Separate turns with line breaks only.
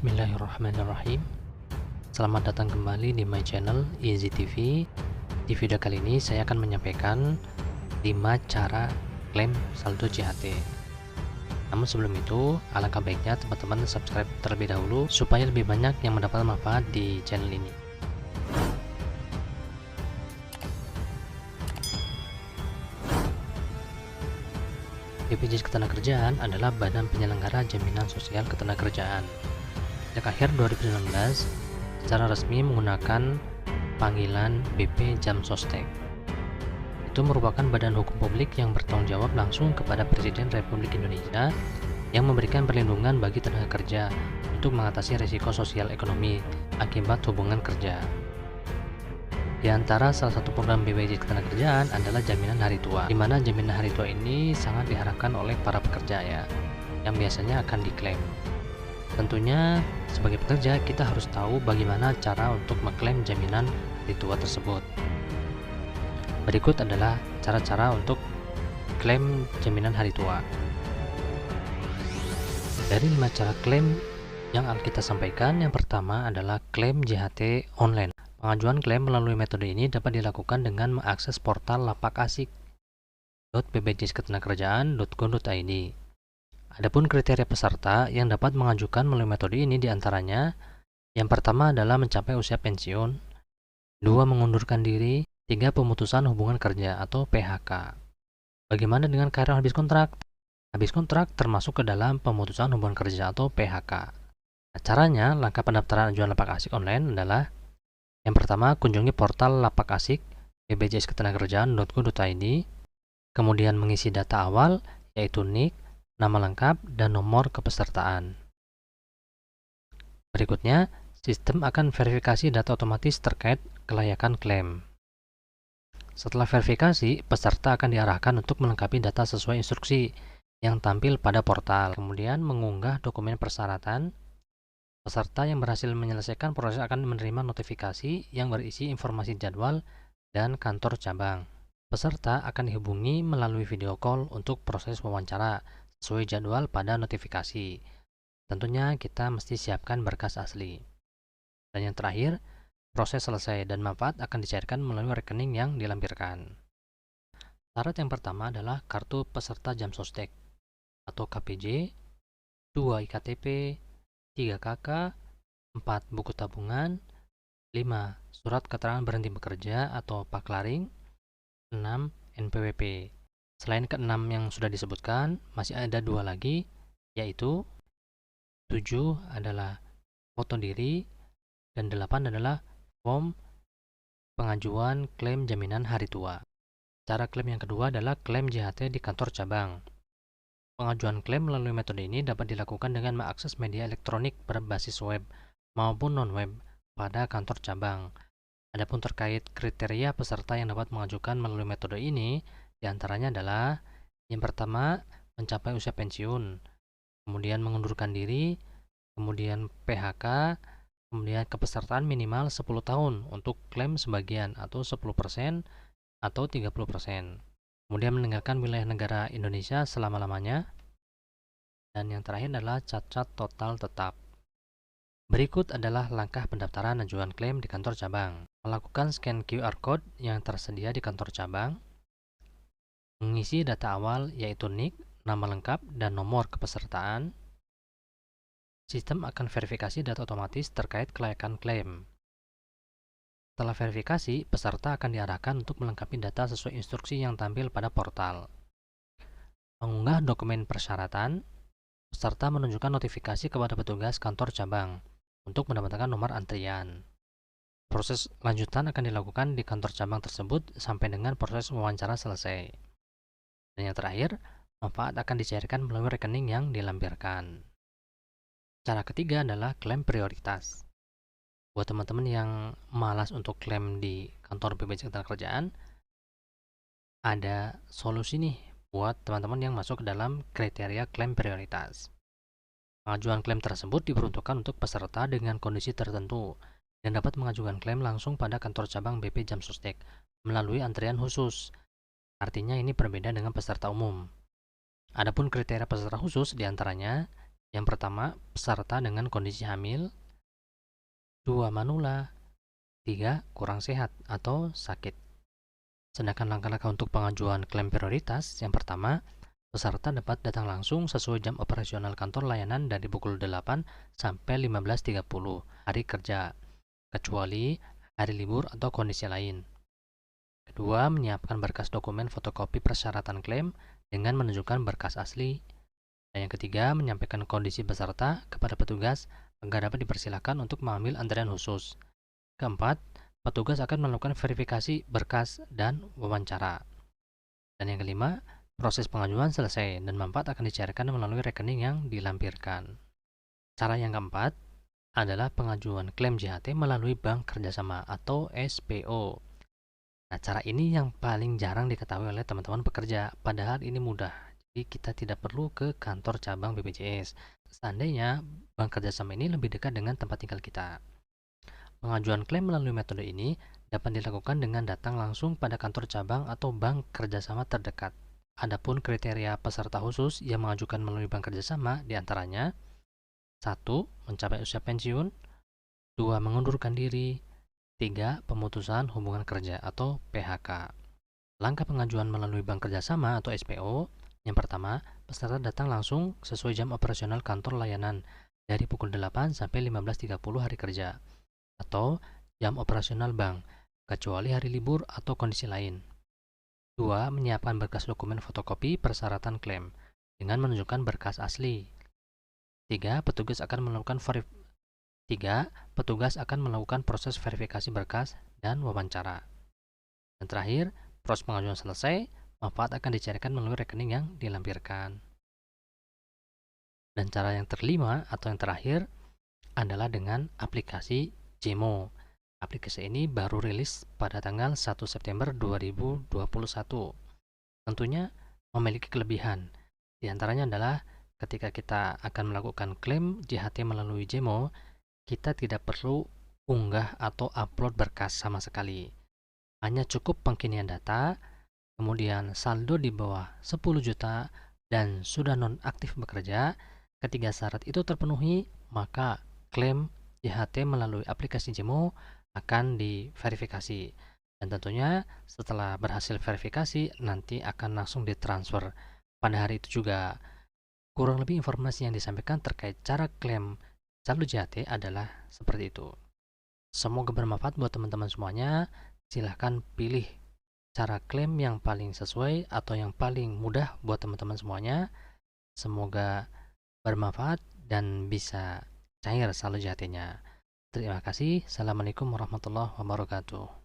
Bismillahirrahmanirrahim. Selamat datang kembali di my channel Easy TV. Di video kali ini saya akan menyampaikan 5 cara klaim saldo JHT. Namun sebelum itu, alangkah baiknya teman-teman subscribe terlebih dahulu supaya lebih banyak yang mendapat manfaat di channel ini. BPJS Ketenagakerjaan adalah badan penyelenggara jaminan sosial ketenagakerjaan. Sejak akhir 2019, secara resmi menggunakan panggilan BP Jamsostek. Itu merupakan badan hukum publik yang bertanggung jawab langsung kepada Presiden Republik Indonesia yang memberikan perlindungan bagi tenaga kerja untuk mengatasi risiko sosial ekonomi akibat hubungan kerja. Di antara salah satu program BPJS Ketenagakerjaan adalah jaminan hari tua, di mana jaminan hari tua ini sangat diharapkan oleh para pekerja ya, yang biasanya akan diklaim. Tentunya sebagai pekerja kita harus tahu bagaimana cara untuk mengklaim jaminan hari tua tersebut. Berikut adalah cara-cara untuk klaim jaminan hari tua. Dari 5 cara klaim yang akan kita sampaikan, yang pertama adalah klaim JHT online. Pengajuan klaim melalui metode ini dapat dilakukan dengan mengakses portal lapakasik.bpjsketenagakerjaan.go.id. Adapun kriteria peserta yang dapat mengajukan melalui metode ini diantaranya, yang pertama adalah mencapai usia pensiun, 2 mengundurkan diri, 3 pemutusan hubungan kerja atau PHK. Bagaimana dengan karyawan habis kontrak? Habis kontrak termasuk ke dalam pemutusan hubungan kerja atau PHK. Nah, caranya, langkah pendaftaran ajuan lapak asik online adalah yang pertama, kunjungi portal lapak asik bpjsketenagakerjaan.go.id, kemudian mengisi data awal yaitu NIK, nama lengkap, dan nomor kepesertaan. Berikutnya, sistem akan verifikasi data otomatis terkait kelayakan klaim. Setelah verifikasi, peserta akan diarahkan untuk melengkapi data sesuai instruksi yang tampil pada portal, kemudian mengunggah dokumen persyaratan. Peserta yang berhasil menyelesaikan proses akan menerima notifikasi yang berisi informasi jadwal dan kantor cabang. Peserta akan dihubungi melalui video call untuk proses wawancara sesuai jadwal pada notifikasi. Tentunya kita mesti siapkan berkas asli. Dan yang terakhir, proses selesai dan manfaat akan dicairkan melalui rekening yang dilampirkan. Syarat yang pertama adalah kartu peserta Jamsostek atau KPJ, 2 IKTP, 3 KK, 4 buku tabungan, 5 surat keterangan berhenti bekerja atau paklaring, 6 NPWP. Selain ke-6 yang sudah disebutkan, masih ada 2 lagi, yaitu 7 adalah foto diri dan 8 adalah form pengajuan klaim jaminan hari tua. Cara klaim yang kedua adalah klaim JHT di kantor cabang. Pengajuan klaim melalui metode ini dapat dilakukan dengan mengakses media elektronik berbasis web maupun non-web pada kantor cabang. Adapun terkait kriteria peserta yang dapat mengajukan melalui metode ini, diantaranya adalah yang pertama, mencapai usia pensiun, kemudian mengundurkan diri, kemudian PHK, kemudian kepesertaan minimal 10 tahun untuk klaim sebagian atau 10% atau 30%. Kemudian meninggalkan wilayah negara Indonesia selama-lamanya. Dan yang terakhir adalah cacat total tetap. Berikut adalah langkah pendaftaran ajuan klaim di kantor cabang. Melakukan scan QR Code yang tersedia di kantor cabang. Mengisi data awal yaitu NIK, nama lengkap, dan nomor kepesertaan. Sistem akan verifikasi data otomatis terkait kelayakan klaim. Setelah verifikasi, peserta akan diarahkan untuk melengkapi data sesuai instruksi yang tampil pada portal. Mengunggah dokumen persyaratan, peserta menunjukkan notifikasi kepada petugas kantor cabang untuk mendapatkan nomor antrian. Proses lanjutan akan dilakukan di kantor cabang tersebut sampai dengan proses wawancara selesai. Dan yang terakhir, manfaat akan dicairkan melalui rekening yang dilampirkan. Cara ketiga adalah klaim prioritas. Buat teman-teman yang malas untuk klaim di kantor BPJS Ketenagakerjaan, ada solusi nih buat teman-teman yang masuk ke dalam kriteria klaim prioritas. Pengajuan klaim tersebut diperuntukkan untuk peserta dengan kondisi tertentu dan dapat mengajukan klaim langsung pada kantor cabang BP Jamsostek melalui antrian khusus. Artinya ini berbeda dengan peserta umum. Adapun kriteria peserta khusus diantaranya Yang pertama, peserta dengan kondisi hamil. 2. Manula. 3. Kurang sehat atau sakit. Sedangkan langkah-langkah untuk pengajuan klaim prioritas, yang pertama, peserta dapat datang langsung sesuai jam operasional kantor layanan dari pukul 8 sampai 15.30 hari kerja, kecuali hari libur atau kondisi lain. Kedua, menyiapkan berkas dokumen fotokopi persyaratan klaim dengan menunjukkan berkas asli. Dan yang ketiga, menyampaikan kondisi peserta kepada petugas agar dapat dipersilakan untuk mengambil antrean khusus. Keempat, petugas akan melakukan verifikasi berkas dan wawancara. Dan yang kelima, proses pengajuan selesai dan manfaat akan dicairkan melalui rekening yang dilampirkan. Cara yang keempat adalah pengajuan klaim JHT melalui Bank Kerjasama atau SPO. Nah, cara ini yang paling jarang diketahui oleh teman-teman pekerja, padahal ini mudah. Jadi kita tidak perlu ke kantor cabang BPJS. Seandainya Bank Kerjasama ini lebih dekat dengan tempat tinggal kita. Pengajuan klaim melalui metode ini dapat dilakukan dengan datang langsung pada kantor cabang atau bank kerjasama terdekat. Adapun kriteria peserta khusus yang mengajukan melalui bank kerjasama diantaranya 1. Mencapai usia pensiun. 2. Mengundurkan diri. 3. Pemutusan hubungan kerja atau PHK. Langkah pengajuan melalui bank kerjasama atau SPO. Yang pertama, peserta datang langsung sesuai jam operasional kantor layanan dari pukul 8 sampai 15.30 hari kerja atau jam operasional bank, kecuali hari libur atau kondisi lain. 2. Menyiapkan berkas dokumen fotokopi persyaratan klaim dengan menunjukkan berkas asli. 3. Petugas akan melakukan proses verifikasi berkas dan wawancara. Dan terakhir, proses pengajuan selesai, manfaat akan dicairkan melalui rekening yang dilampirkan. Dan cara yang kelima atau yang terakhir adalah dengan aplikasi JEMO. Aplikasi ini baru rilis pada tanggal 1 September 2021. Tentunya memiliki kelebihan. Di antaranya adalah ketika kita akan melakukan klaim JHT melalui JEMO, kita tidak perlu unggah atau upload berkas sama sekali. Hanya cukup pengkinian data, kemudian saldo di bawah 10 juta, dan sudah nonaktif bekerja. Ketiga syarat itu terpenuhi, maka klaim JHT melalui aplikasi JEMO akan diverifikasi. Dan tentunya setelah berhasil verifikasi, nanti akan langsung ditransfer. Pada hari itu juga, kurang lebih informasi yang disampaikan terkait cara klaim saldo JHT adalah seperti itu. Semoga bermanfaat buat teman-teman semuanya. Silahkan pilih cara klaim yang paling sesuai atau yang paling mudah buat teman-teman semuanya. Semoga bermanfaat dan bisa cair saldo JHT-nya. Terima kasih. Assalamualaikum warahmatullahi wabarakatuh.